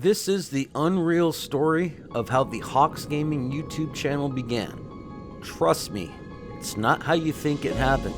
This is the unreal story of how the Hawks Gaming YouTube channel began. Trust me, it's not how you think it happened.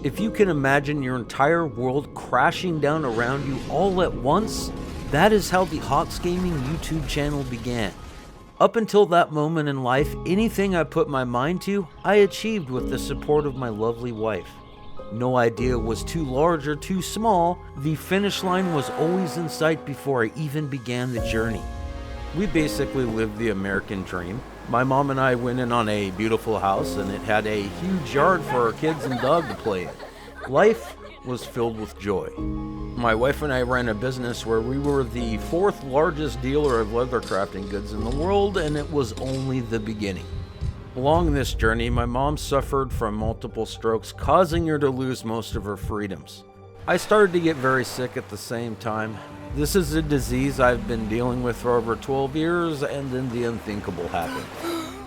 If you can imagine your entire world crashing down around you all at once, that is how the Hawks Gaming YouTube channel began. Up until that moment in life, anything I put my mind to, I achieved with the support of my lovely wife. No idea was too large or too small, the finish line was always in sight before I even began the journey. We basically lived the American dream. My mom and I went in on a beautiful house and it had a huge yard for our kids and dog to play in. Life was filled with joy. My wife and I ran a business where we were the 4th largest dealer of leather crafting goods in the world, and it was only the beginning. Along this journey, my mom suffered from multiple strokes, causing her to lose most of her freedoms. I started to get very sick at the same time. This is a disease I've been dealing with for over 12 years, and then the unthinkable happened.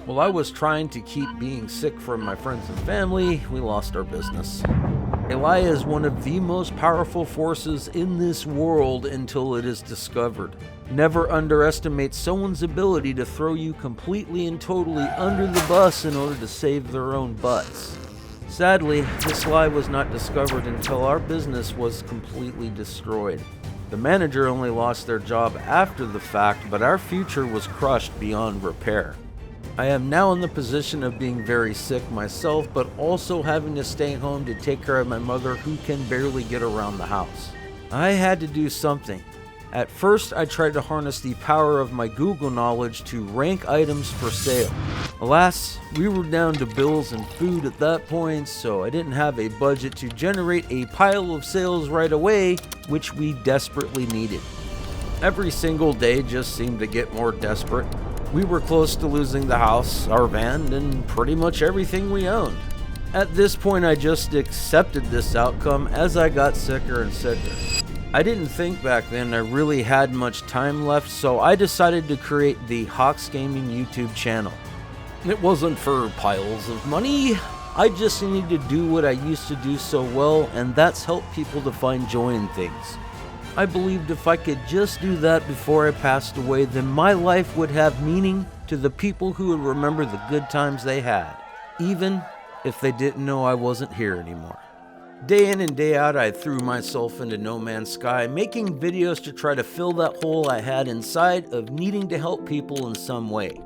While I was trying to keep being sick from my friends and family, we lost our business. A lie is one of the most powerful forces in this world until it is discovered. Never underestimate someone's ability to throw you completely and totally under the bus in order to save their own butts. Sadly, this lie was not discovered until our business was completely destroyed. The manager only lost their job after the fact, but our future was crushed beyond repair. I am now in the position of being very sick myself, but also having to stay home to take care of my mother who can barely get around the house. I had to do something. At first, I tried to harness the power of my Google knowledge to rank items for sale. Alas, we were down to bills and food at that point, so I didn't have a budget to generate a pile of sales right away, which we desperately needed. Every single day just seemed to get more desperate. We were close to losing the house, our van, and pretty much everything we owned. At this point, I just accepted this outcome as I got sicker and sicker. I didn't think back then I really had much time left, so I decided to create the Hawks Gaming YouTube channel. It wasn't for piles of money. I just needed to do what I used to do so well, and that's help people to find joy in things. I believed if I could just do that before I passed away, then my life would have meaning to the people who would remember the good times they had, even if they didn't know I wasn't here anymore. Day in and day out, I threw myself into no man's sky, making videos to try to fill that hole I had inside of needing to help people in some way,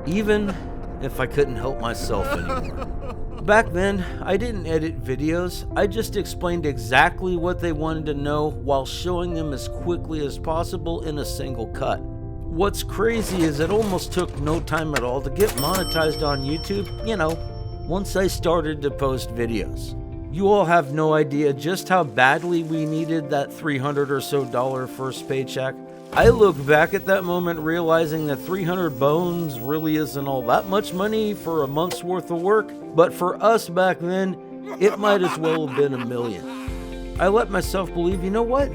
even if I couldn't help myself anymore. Back then, I didn't edit videos, I just explained exactly what they wanted to know while showing them as quickly as possible in a single cut. What's crazy is it almost took no time at all to get monetized on YouTube, once I started to post videos. You all have no idea just how badly we needed that $300 or so first paycheck. I look back at that moment realizing that 300 bones really isn't all that much money for a month's worth of work, but for us back then, it might as well have been $1 million. I let myself believe, you know what?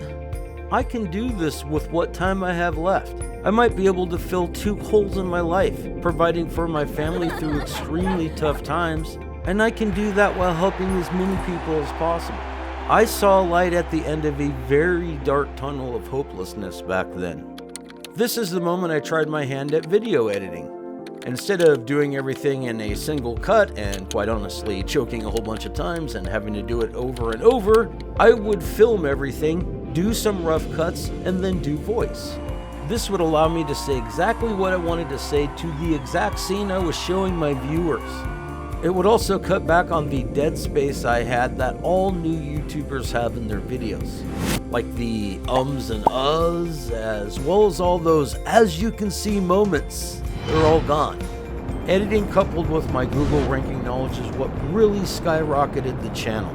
I can do this with what time I have left. I might be able to fill 2 holes in my life, providing for my family through extremely tough times, and I can do that while helping as many people as possible. I saw light at the end of a very dark tunnel of hopelessness back then. This is the moment I tried my hand at video editing. Instead of doing everything in a single cut and, quite honestly, choking a whole bunch of times and having to do it over and over, I would film everything, do some rough cuts, and then do voice. This would allow me to say exactly what I wanted to say to the exact scene I was showing my viewers. It would also cut back on the dead space I had that all new YouTubers have in their videos, like the ums and uhs, as well as all those as you can see moments. They're all gone. Editing coupled with my Google ranking knowledge is what really skyrocketed the channel.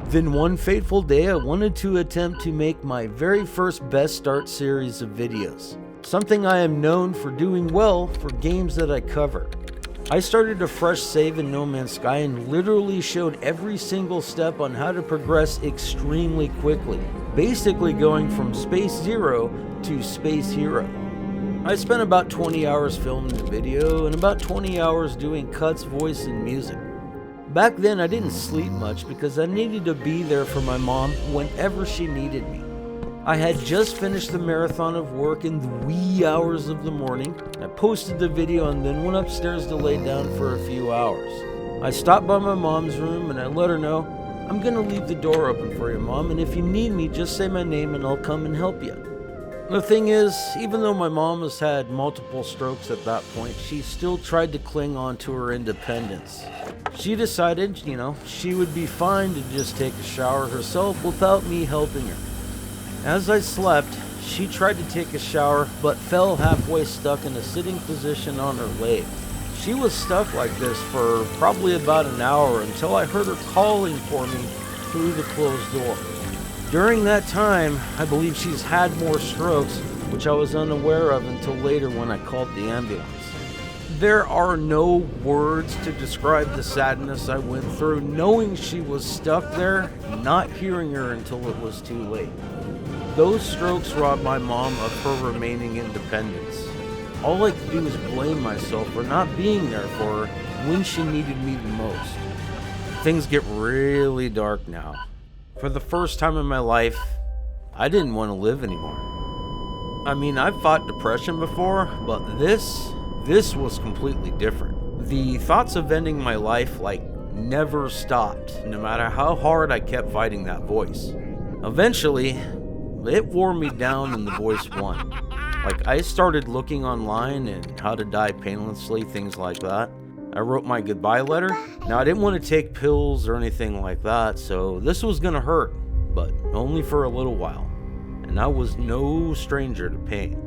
Then one fateful day I wanted to attempt to make my very first Best Start series of videos, something I am known for doing well for games that I cover. I started a fresh save in No Man's Sky and literally showed every single step on how to progress extremely quickly, basically going from Space Zero to Space Hero. I spent about 20 hours filming the video and about 20 hours doing cuts, voice, and music. Back then I didn't sleep much because I needed to be there for my mom whenever she needed me. I had just finished the marathon of work in the wee hours of the morning. I posted the video and then went upstairs to lay down for a few hours. I stopped by my mom's room and I let her know, "I'm gonna leave the door open for you, Mom, and if you need me, just say my name and I'll come and help you." The thing is, even though my mom has had multiple strokes at that point, she still tried to cling on to her independence. She decided, she would be fine to just take a shower herself without me helping her. As I slept, she tried to take a shower but fell halfway stuck in a sitting position on her leg. She was stuck like this for probably about an hour until I heard her calling for me through the closed door. During that time, I believe she's had more strokes, which I was unaware of until later when I called the ambulance. There are no words to describe the sadness I went through, knowing she was stuck there, not hearing her until it was too late. Those strokes robbed my mom of her remaining independence. All I could do was blame myself for not being there for her when she needed me the most. Things get really dark now. For the first time in my life, I didn't want to live anymore. I mean, I've fought depression before, but this was completely different. The thoughts of ending my life never stopped, no matter how hard I kept fighting that voice. Eventually, it wore me down and the voice won. I started looking online and how to die painlessly, things like that. I wrote my goodbye letter. Now, I didn't want to take pills or anything like that, so this was gonna hurt, but only for a little while. And I was no stranger to pain.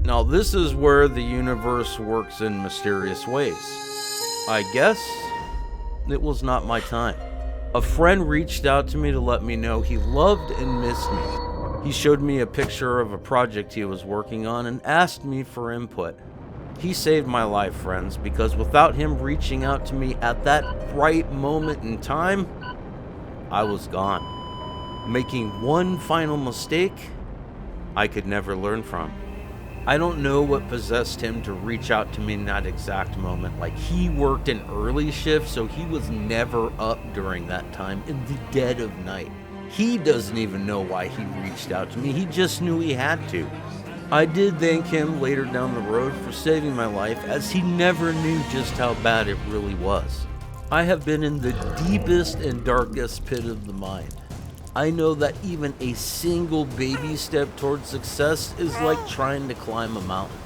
Now, this is where the universe works in mysterious ways. I guess it was not my time. A friend reached out to me to let me know he loved and missed me. He showed me a picture of a project he was working on and asked me for input. He saved my life, friends, because without him reaching out to me at that right moment in time, I was gone, making one final mistake I could never learn from. I don't know what possessed him to reach out to me in that exact moment. He worked an early shift, so he was never up during that time in the dead of night. He doesn't even know why he reached out to me. He just knew he had to. I did thank him later down the road for saving my life, as he never knew just how bad it really was. I have been in the deepest and darkest pit of the mind. I know that even a single baby step towards success is like trying to climb a mountain.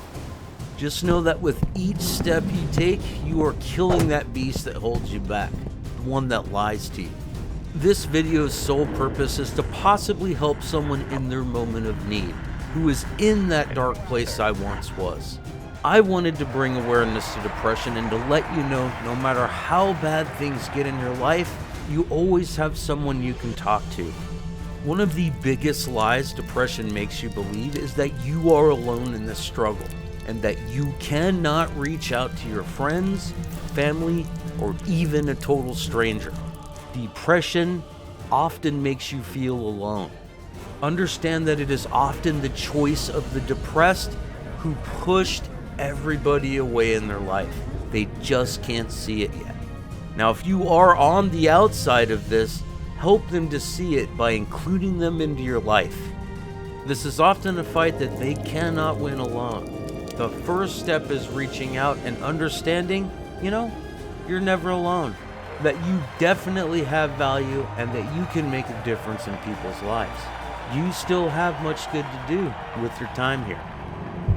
Just know that with each step you take, you are killing that beast that holds you back, the one that lies to you. This video's sole purpose is to possibly help someone in their moment of need, who is in that dark place I once was. I wanted to bring awareness to depression and to let you know, no matter how bad things get in your life, you always have someone you can talk to. One of the biggest lies depression makes you believe is that you are alone in this struggle, and that you cannot reach out to your friends, family, or even a total stranger. Depression often makes you feel alone. Understand that it is often the choice of the depressed who pushed everybody away in their life. They just can't see it yet. Now, if you are on the outside of this, help them to see it by including them into your life. This is often a fight that they cannot win alone. The first step is reaching out and understanding, you're never alone. That you definitely have value and that you can make a difference in people's lives. You still have much good to do with your time here.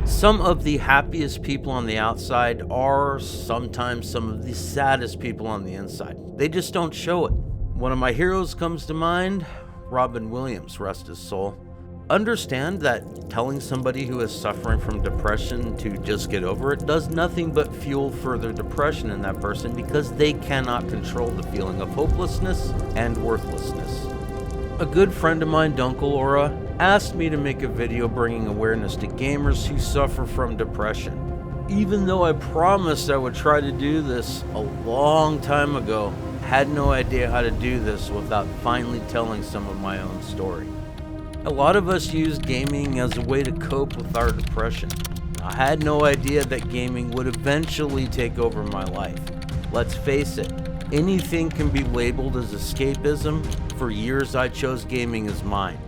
Some of the happiest people on the outside are sometimes some of the saddest people on the inside. They just don't show it. One of my heroes comes to mind, Robin Williams, rest his soul. Understand that telling somebody who is suffering from depression to just get over it does nothing but fuel further depression in that person, because they cannot control the feeling of hopelessness and worthlessness. A good friend of mine, Dunkel Aura, asked me to make a video bringing awareness to gamers who suffer from depression. Even though I promised I would try to do this a long time ago, I had no idea how to do this without finally telling some of my own story. A lot of us use gaming as a way to cope with our depression. I had no idea that gaming would eventually take over my life. Let's face it, anything can be labeled as escapism. For years I chose gaming as mine.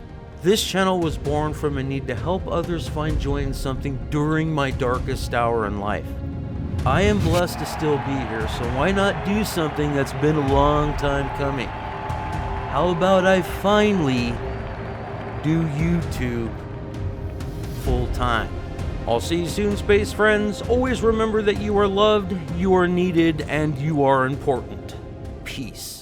This channel was born from a need to help others find joy in something during my darkest hour in life. I am blessed to still be here, so why not do something that's been a long time coming? How about I finally do YouTube full time? I'll see you soon, space friends. Always remember that you are loved, you are needed, and you are important. Peace.